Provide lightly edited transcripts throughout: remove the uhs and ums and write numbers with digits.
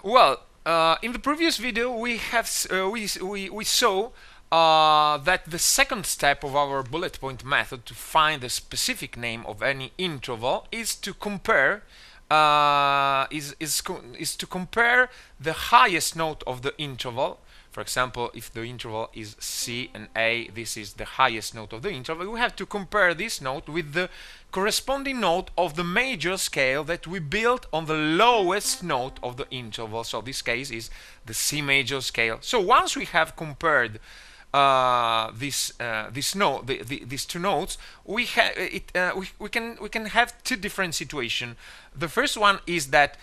Well, in the previous video, we saw that the second step of our bullet point method to find the specific name of any interval is to compare is to compare the highest node of the interval. For example, if the interval is C and A, this is the highest node of the interval. We have to compare this node with the corresponding node of the major scale that we built on the lowest node of the interval. So this case is the C major scale. So once we have compared these two nodes, we can have two different situations. The first one is that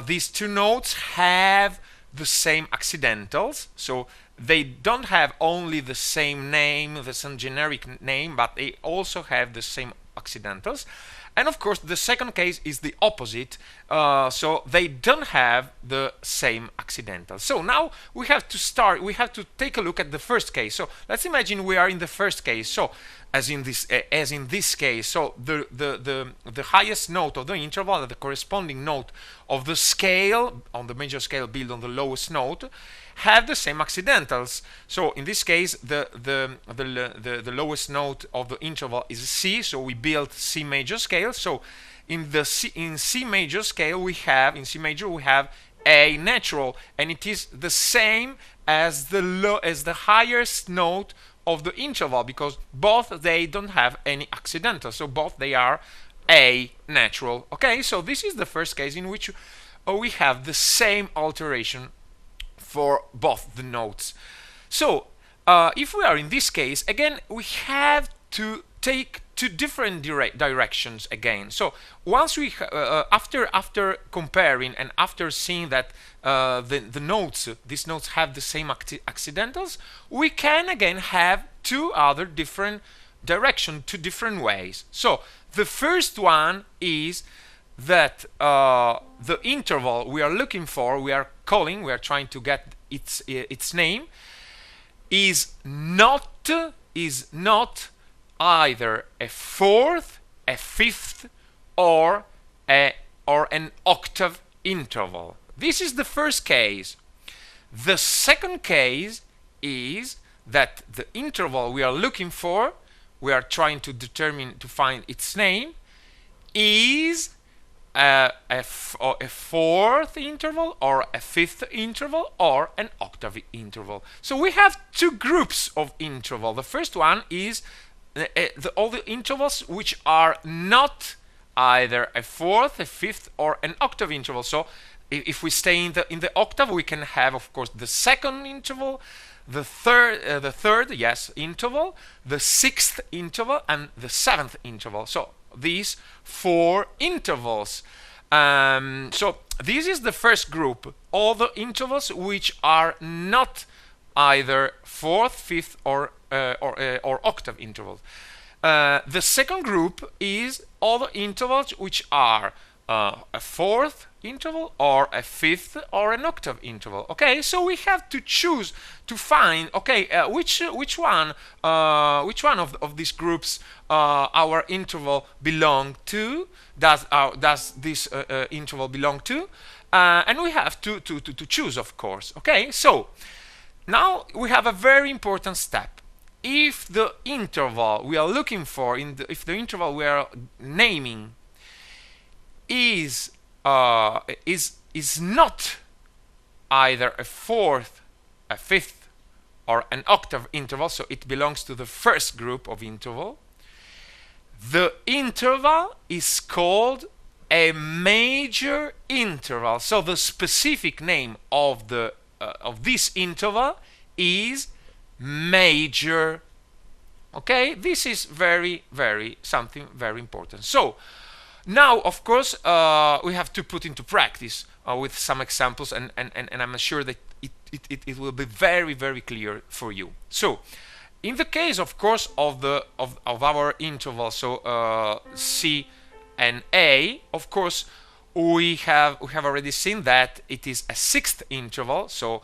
these two nodes have the same accidentals, so they don't have only the same name, the same generic name, but they also have the same accidentals. And of course, the second case is the opposite, so they don't have the same accidentals. So now we have to take a look at the first case. So let's imagine we are in the first case. So as in this case, so the highest node of the interval, the corresponding node of the scale, on the major scale built on the lowest node, have the same accidentals. So in this case, the lowest node of the interval is C, so we built C major scale. So in C major scale we have A natural, and it is the same as the highest node of the interval, because both they don't have any accidental, so both they are A natural. Okay, so this is the first case in which we have the same alteration for both the nodes. So if we are in this case, again we have to take two different directions again. So once we after comparing and after seeing that these nodes have the same accidentals, we can again have two other different directions, two different ways. So the first one is that the interval we are looking for, we are trying to get its name, is not either a fourth, a fifth, or an octave interval. This is the first case. The second case is that the interval we are looking for, we are trying to find its name, is a fourth interval, or a fifth interval, or an octave interval. So we have two groups of interval. The first one is all the intervals which are not either a fourth, a fifth, or an octave interval. So if we stay in the octave, we can have, of course, the second interval, the third interval, the sixth interval, and the seventh interval. So these four intervals. So this is the first group, all the intervals which are not either fourth, fifth, or octave intervals. The second group is all the intervals which are a fourth interval, or a fifth, or an octave interval. Okay, so we have to choose to find, okay, which one of these groups our interval belong to. Does this interval belong to? And we have to choose, of course. Okay, so now we have a very important step. If the interval we are looking for, if the interval we are naming is not either a fourth, a fifth, or an octave interval, so it belongs to the first group of interval, the interval is called a major interval. So the specific name of this interval is major. Okay, this is something very important. So now, of course, we have to put into practice with some examples, and I'm sure that it will be very clear for you. So in the case, of course, of our interval, so C and A, of course, we have already seen that it is a sixth interval. So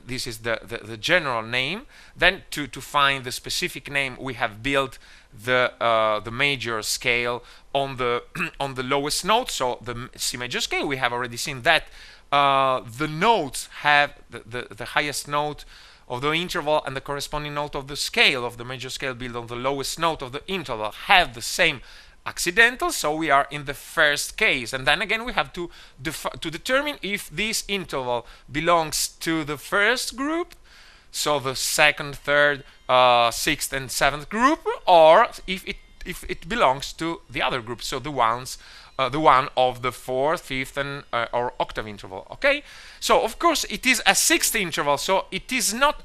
this is the general name. Then to find the specific name, we have built the major scale on the on the lowest note, so the C major scale. We have already seen that the notes have the highest note of the interval and the corresponding note of the scale of the major scale built on the lowest note of the interval have the same accidental, so we are in the first case. And then again we have to determine if this interval belongs to the first group, so the second, third, sixth and seventh group, or if it belongs to the other group, so the one of the fourth, fifth and or octave interval. Okay, so of course it is a sixth interval, so it is not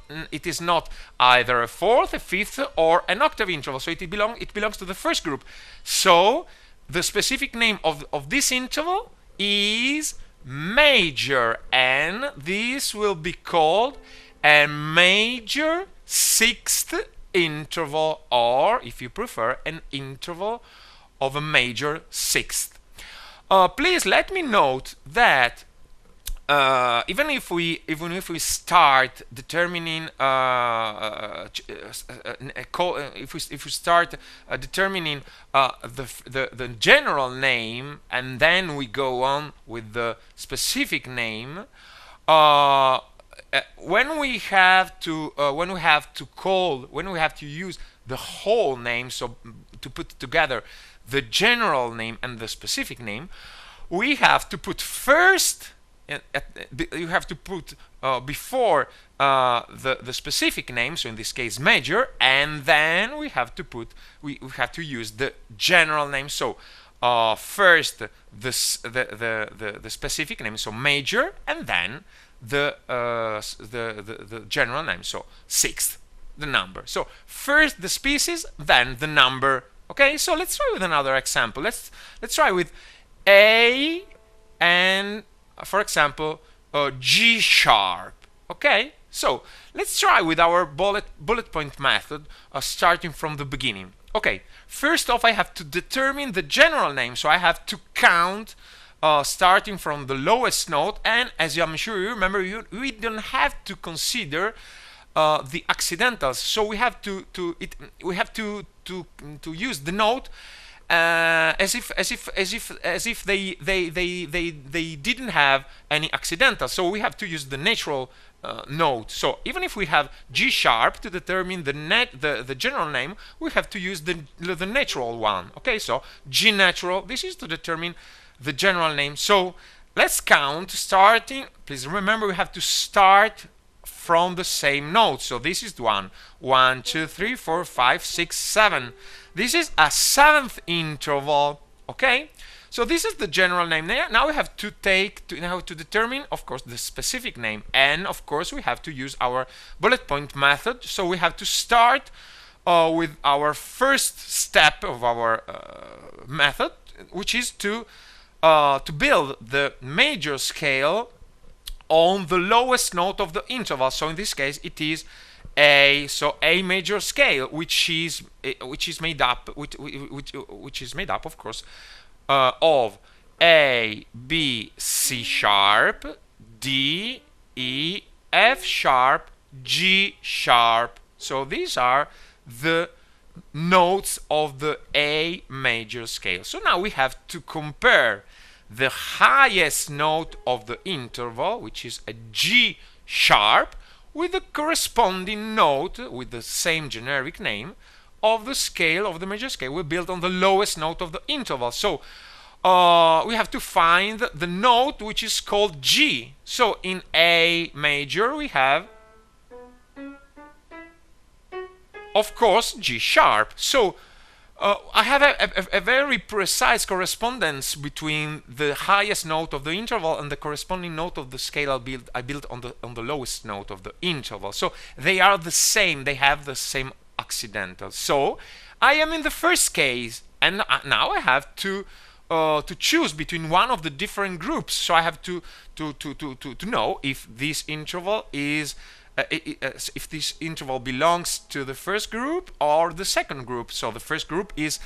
either a fourth, a fifth or an octave interval, so it belongs to the first group. So the specific name of this interval is major, and this will be called a major sixth interval, or if you prefer, an interval of a major sixth. Please let me note that even if we start determining if we start determining the general name, and then we go on with the specific name, when we have to use the whole name, so to put together the general name and the specific name, we have to put first, you have to put before the specific name, so in this case major, and then we have to use the general name. So first the specific name, so major, and then the general name, so sixth, the number. So first the species, then the number. Okay, so let's try with another example. Let's try with A and, for example, G sharp. Okay, so let's try with our bullet point method, starting from the beginning. Okay, first off I have to determine the general name, so I have to count starting from the lowest note, and as I'm sure you remember, we don't have to consider the accidentals, so we have to use the note as if they didn't have any accidentals. So we have to use the natural note. So even if we have G sharp to determine the general name, we have to use the natural one. Okay, so G natural. This is to determine the general name. So let's count starting. Please remember we have to start from the same note. So this is 1, 2, 3, 4, 5, 6, 7. This is a seventh interval. Okay, so this is the general name. Now we have to determine, of course, the specific name, and of course we have to use our bullet point method. So we have to start with our first step of our method, which is to build the major scale on the lowest note of the interval. So in this case it is A, so A major scale, which is made up of course of A, B, C sharp, D, E, F sharp, G sharp. So these are the notes of the A major scale. So now we have to compare the highest note of the interval, which is a G sharp, with the corresponding note with the same generic name of the scale, of the major scale we built on the lowest note of the interval. So we have to find the note which is called G. So in A major we have, of course, G sharp. So I have a very precise correspondence between the highest note of the interval and the corresponding note of the scale I built on the lowest note of the interval. So they are the same, they have the same accidental. So I am in the first case, and now I have to choose between one of the different groups. So I have to know if this interval is if this interval belongs to the first group or the second group. So the first group is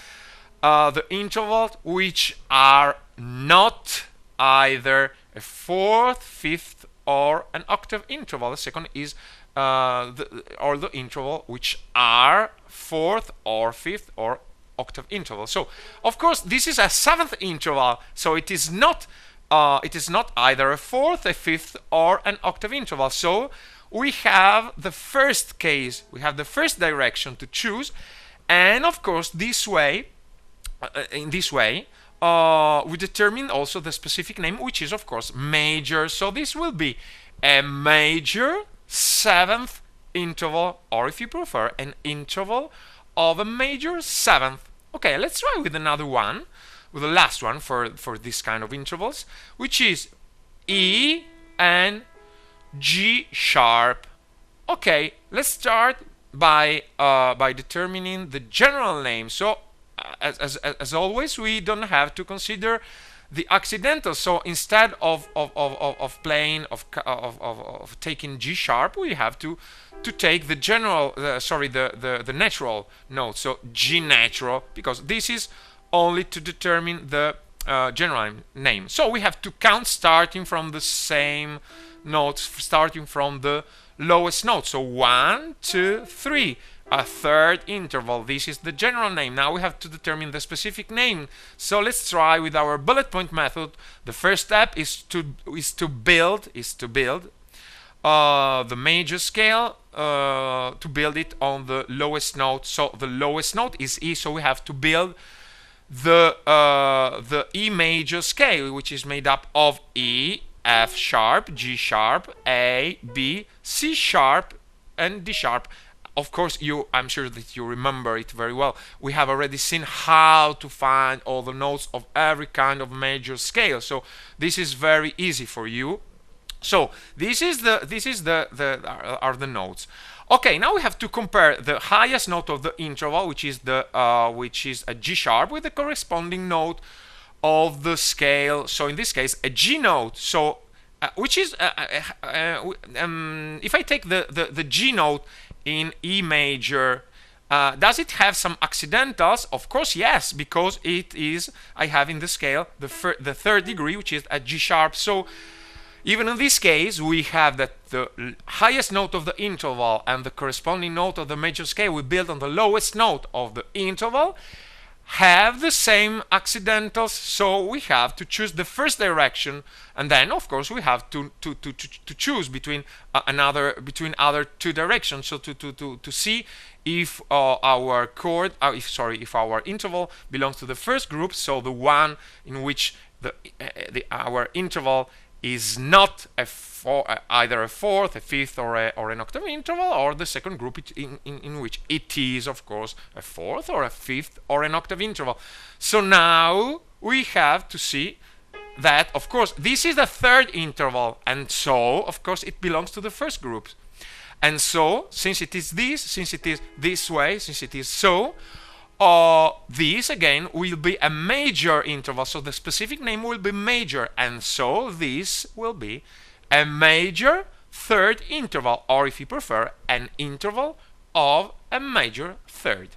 the intervals which are not either a fourth, fifth or an octave interval. The second is the interval which are fourth or fifth or octave interval. So of course this is a seventh interval, so it is not either a fourth, a fifth, or an octave interval. So we have the first case, we have the first direction to choose, and of course this way, in this way, we determine also the specific name, which is of course major. So this will be a major seventh interval, or if you prefer, an interval of a major seventh. Okay, let's try with another one, with the last one for this kind of intervals, which is E and G sharp. Okay, let's start by determining the general name. So as always, we don't have to consider the accidental. So instead of taking G sharp, we have to take the general the natural note, so G natural, because this is only to determine the general name. So we have to count starting from the same notes, starting from the lowest note. So 1, 2, 3, a third interval. This is the general name. Now we have to determine the specific name. So let's try with our bullet point method. The first step is to build the major scale, to build it on the lowest note. So the lowest note is E, so we have to build the E major scale, which is made up of E, F sharp, G sharp, A, B, C sharp, and D sharp. Of course, I'm sure that you remember it very well. We have already seen how to find all the notes of every kind of major scale, so this is very easy for you. So this is the notes. Okay, now we have to compare the highest note of the interval, which is a G sharp, with the corresponding note of the scale. So in this case, a G note. So which is if I take the G note in E major, does it have some accidentals? Of course, yes, because I have in the scale the third degree, which is a G sharp. So even in this case, we have that the highest note of the interval and the corresponding note of the major scale we build on the lowest note of the interval have the same accidentals, so we have to choose the first direction, and then of course we have to choose between other two directions, so to see if our chord if our interval belongs to the first group, so the one in which our interval is not either a fourth, a fifth, or an octave interval, or the second group in which it is, of course, a fourth or a fifth or an octave interval. So now we have to see that, of course, this is the third interval, and so, of course, it belongs to the first group. And so, since it is this way, since it is so, this again will be a major interval, so the specific name will be major, and so this will be a major third interval, or if you prefer, an interval of a major third.